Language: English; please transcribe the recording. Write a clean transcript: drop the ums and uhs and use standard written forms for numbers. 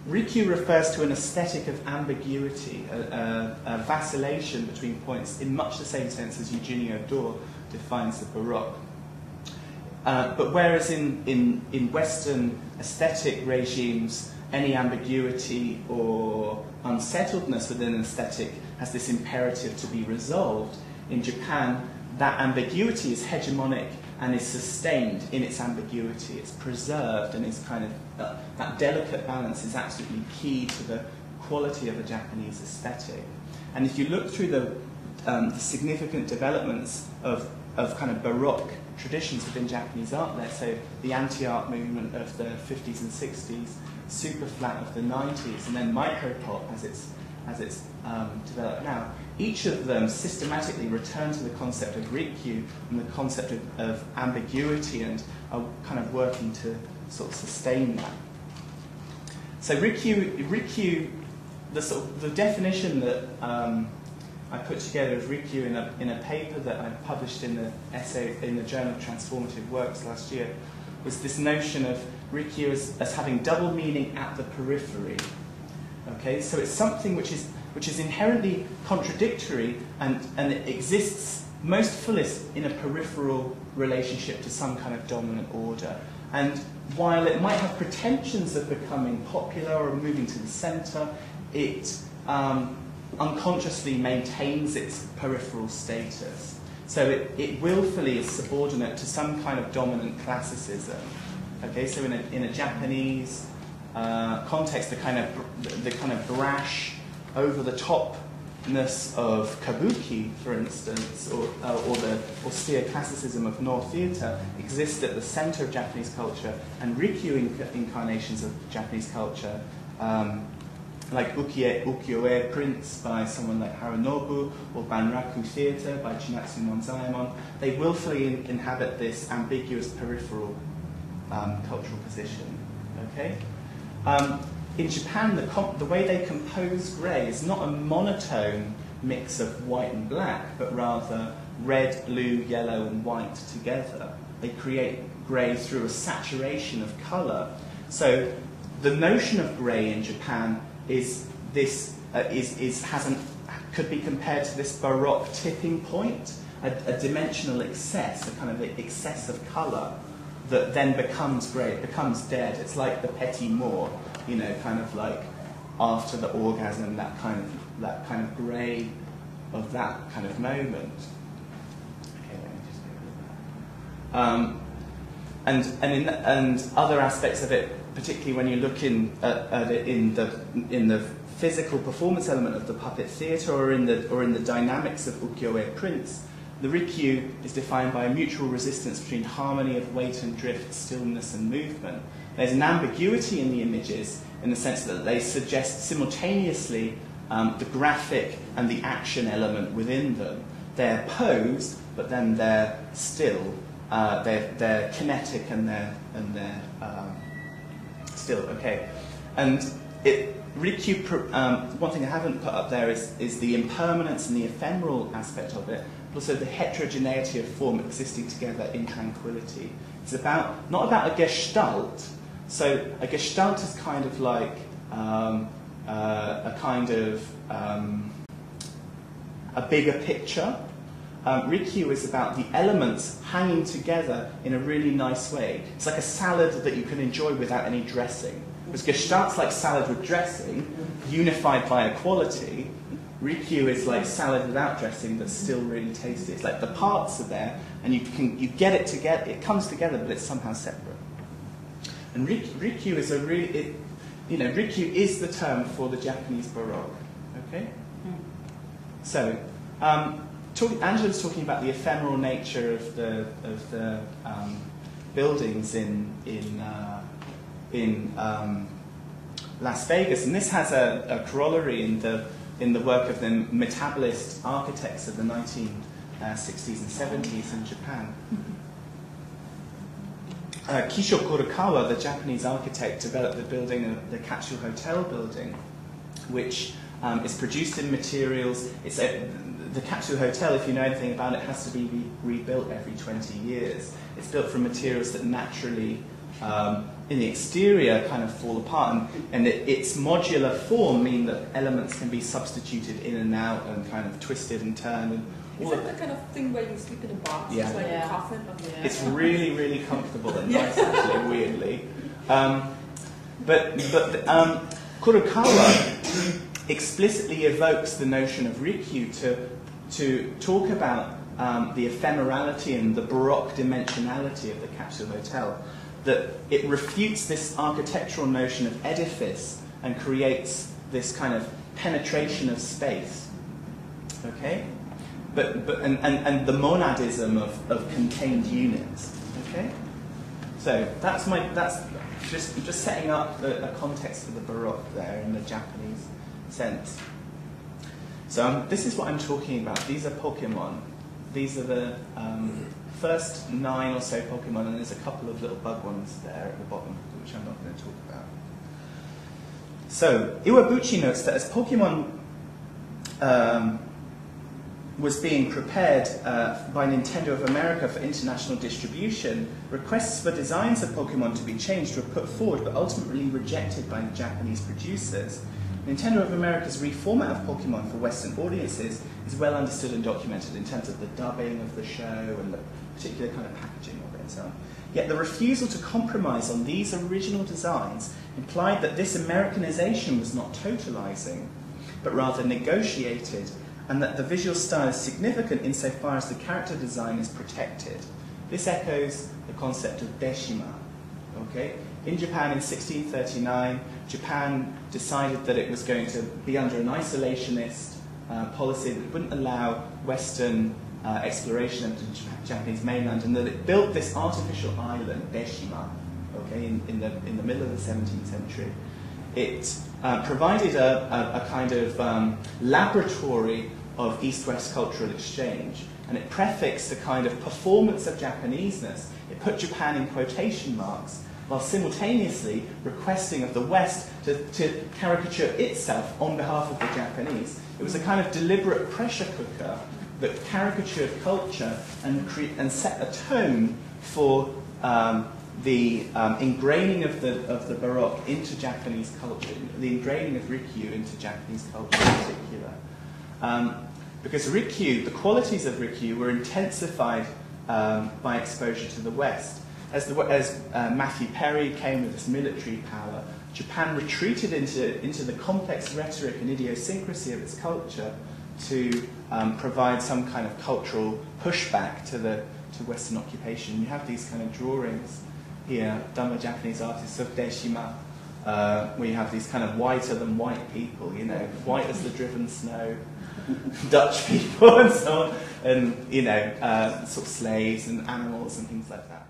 Rikyū refers to an aesthetic of ambiguity, a vacillation between points, in much the same sense as Eugenio Dor defines the Baroque. But whereas in Western aesthetic regimes, any ambiguity or unsettledness within an aesthetic has this imperative to be resolved, in Japan, that ambiguity is hegemonic and is sustained in its ambiguity. It's preserved, and is kind of that delicate balance is absolutely key to the quality of a Japanese aesthetic. And if you look through the significant developments of kind of Baroque traditions within Japanese art, let's say the anti-art movement of the 50s and 60s, super flat of the 90s, and then micropop as it's developed now, each of them systematically return to the concept of Rikyū and the concept of ambiguity, and are kind of working to sort of sustain that. So Rikyū, the definition that I put together of Rikyū in a paper that I published in the essay in the Journal of Transformative Works last year, was this notion of Rikyū as having double meaning at the periphery. Okay, so it's something which is inherently contradictory, and it exists most fullest in a peripheral relationship to some kind of dominant order. And while it might have pretensions of becoming popular or moving to the centre, it unconsciously maintains its peripheral status. So it willfully is subordinate to some kind of dominant classicism. Okay, so in a Japanese context, the kind of brash, over-the-topness of kabuki, for instance, or the austere classicism of Noh theatre exist at the centre of Japanese culture, and Rikyū incarnations of Japanese culture, like ukiyo-e prints by someone like Harunobu, or Banraku theatre by Chinatsu Monzaemon, they willfully inhabit this ambiguous peripheral cultural position. Okay? In Japan, the way they compose grey is not a monotone mix of white and black, but rather red, blue, yellow, and white together. They create grey through a saturation of colour. So the notion of grey in Japan could be compared to this Baroque tipping point, a dimensional excess, a kind of excess of colour that then becomes grey. It becomes dead. It's like the petit mort, you know, kind of like after the orgasm, that kind of grey of that kind of moment. Okay, let me just get rid of that. And other aspects of it, particularly when you look at it in the physical performance element of the puppet theatre, or in the dynamics of ukiyo-e prints, the Rikyū is defined by a mutual resistance between harmony of weight and drift, stillness and movement. There's an ambiguity in the images in the sense that they suggest simultaneously the graphic and the action element within them. They're posed, but then they're still. They're kinetic and they're still. Okay, and Rikyū. One thing I haven't put up there is the impermanence and the ephemeral aspect of it, but also the heterogeneity of form existing together in tranquility. It's not about a gestalt. So a gestalt is kind of like a bigger picture. Rikyū is about the elements hanging together in a really nice way. It's like a salad that you can enjoy without any dressing. Because gestalt's like salad with dressing, unified by equality. Rikyū is like salad without dressing, but still really tasty. It's like the parts are there, and you get it together. It comes together, but it's somehow separate. And Rikyū is Rikyū is the term for the Japanese Baroque. Okay. So, Angela's talking about the ephemeral nature of the buildings in Las Vegas, and this has a corollary in the work of the metabolist architects of the 1960s and 70s in Japan. Kisho Kurokawa, the Japanese architect, developed the building, the Katsu Hotel building, which is produced in materials. The Katsu Hotel, if you know anything about it, has to be rebuilt every 20 years. It's built from materials that naturally in the exterior kind of fall apart, and its modular form mean that elements can be substituted in and out and kind of twisted and turned. And is that the kind of thing where you sleep in a box? Yeah. It's like a coffin? Yeah. It's really, really comfortable and nice, actually, weirdly. But Kurokawa explicitly evokes the notion of Rikyu to talk about the ephemerality and the Baroque dimensionality of the capsule hotel, that it refutes this architectural notion of edifice and creates this kind of penetration of space. Okay? And the monadism of contained units. Okay? So that's just setting up a context for the Baroque there in the Japanese sense. So this is what I'm talking about. These are Pokemon. These are the first 9 or so Pokemon, and there's a couple of little bug ones there at the bottom, which I'm not going to talk about. So Iwabuchi notes that as Pokemon was being prepared by Nintendo of America for international distribution, requests for designs of Pokemon to be changed were put forward but ultimately rejected by the Japanese producers. Nintendo of America's reformat of Pokemon for Western audiences is well understood and documented in terms of the dubbing of the show and the particular kind of packaging of it and so on. Yet the refusal to compromise on these original designs implied that this Americanization was not totalizing, but rather negotiated, and that the visual style is significant insofar as the character design is protected. This echoes the concept of Deshima. Okay? In Japan in 1639, Japan decided that it was going to be under an isolationist policy that wouldn't allow Western exploration of the Japanese mainland, and that it built this artificial island, Deshima, okay, in the middle of the 17th century. It provided a kind of laboratory of East-West cultural exchange, and it prefixed a kind of performance of Japaneseness. It put Japan in quotation marks, while simultaneously requesting of the West to caricature itself on behalf of the Japanese. It was a kind of deliberate pressure cooker that caricatured culture and set a tone for the ingraining of the Baroque into Japanese culture, the ingraining of Rikyu into Japanese culture in particular. Because Rikyu, the qualities of Rikyu were intensified by exposure to the West. As Matthew Perry came with this military power, Japan retreated into the complex rhetoric and idiosyncrasy of its culture to provide some kind of cultural pushback to Western occupation. You have these kind of drawings here done by Japanese artists of Deshima, where you have these kind of whiter than white people, you know, white as the driven snow, Dutch people and so on, and, you know, sort of slaves and animals and things like that.